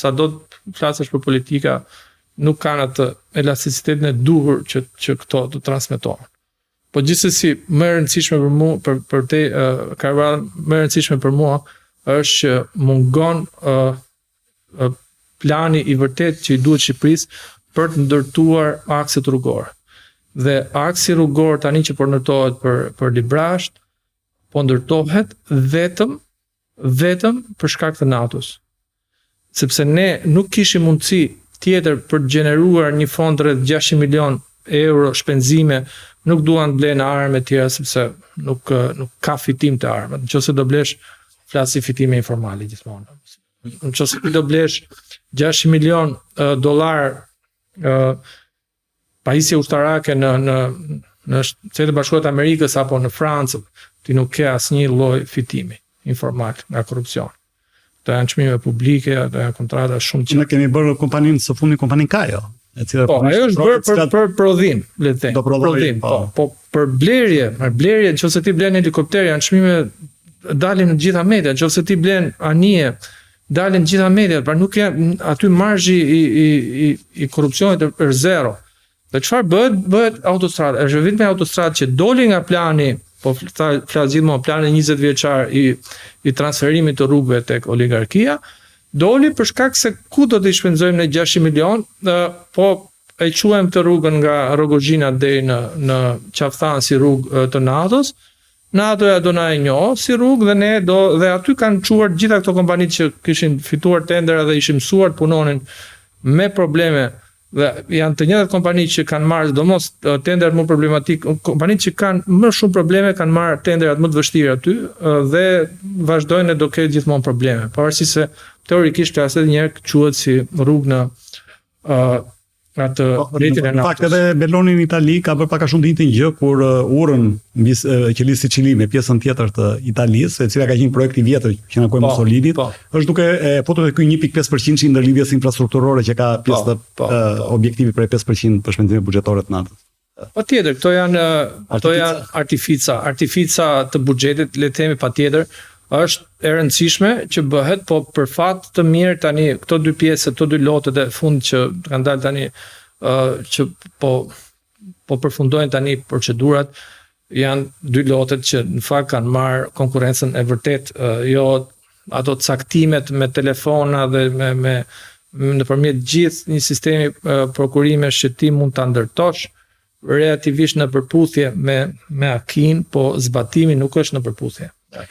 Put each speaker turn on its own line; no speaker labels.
sado të flasësh për politika, nuk kanë atë elasticitetin e duhur që këto të transmetohen. Po gjithsesi, më e rëndësishme për mua, për te, Karval, më e rëndësishme për mua është që mungon plani i vërtet që i duhet Shqipërisë për të ndërtuar akset rrugor. Dhe aksi rrugor tani që po ndërtohet për Librasht, po ndërtohet vetëm për shkak të NATO-s. Sepse ne nuk kishim mundësi tjetër për të gjeneruar një fond rreth 600 milion euro shpenzime, nuk duan të blenë armë tjera sepse nuk ka fitim të armët. Nëse do blesh, flasi fitime informale gjithmonë. Nëse do blesh 600 milion dollar pajisje ushtarake në Shtetet Bashkuara të Amerikës apo në Francë, ti nuk ke asnjë lloj fitimi informal nga korrupsioni. Të janë çmime publike, të janë kontrata shumë që...
Ne kemi bërë kompaninë së fundit, kompaninë Kajo.
Ajo është bërë për prodhim, le të them.
Do prodhim,
po për blerje, nëse ti blen helikopter, janë çmime dalin në gjitha media, nëse ti blen anije, dalin në gjitha media, pra nuk janë aty marzhi i korrupsionit është zero. Dhe çfarë bëhet autostradë? Është vetëm autostradë që doli nga plani, po flas gjithmonë plani 20 vjeçar i transferimit të rrugëve tek oligarkia, doli për shkak se ku do të shpenzojmë ne 600 milion, po e quajmë të rrugën nga Rogozhina deri në Qafthan si rrugë të NATO-s. NATO ja do na e njoh si rrugë dhe aty kanë çuar gjitha këto kompanitë që kishin fituar tendera dhe ishin mësuar të punonin me probleme. Dhe janë të njëjtat kompani që kanë marrë sidomos tenderat më problematik, kompanitë që kanë më shumë probleme kanë marrë tenderat më të vështirë aty dhe vazhdojnë do ketë gjithmonë probleme. Pavarësisht se teorikisht klasa e njerë quhet si rrugë në atë rritin e
naftës. Në fakt edhe Meloni në Itali ka bërë pak a shumë ditën gjë kur urën mbi qelizë Sicilime, pjesën tjetër të Italisë, e cila ka qenë projekt i vjetër që na kuaj Mussolinit, është duke futur ky 1.5% i ndërlidhjes infrastrukturore që ka pjesë të objektivi për 5% për shpenzime buxhetore të natës.
Patjetër, këto janë artifica të buxhetit, le të themi patjetër, është e rëndësishme që bëhet, po për fat të mirë tani këto dy pjesë, këto dy lotet e fund që kanë dalë tani që po përfundojnë tani procedurat, janë dy lotet që në fakt kanë marrë konkurrencën e vërtet, jo ato caktimet me telefona dhe me nëpërmjet gjithë një sistemi prokurimesh që ti mund ta ndërtosh relativisht në përputhje me akin, po zbatimi nuk është në përputhje.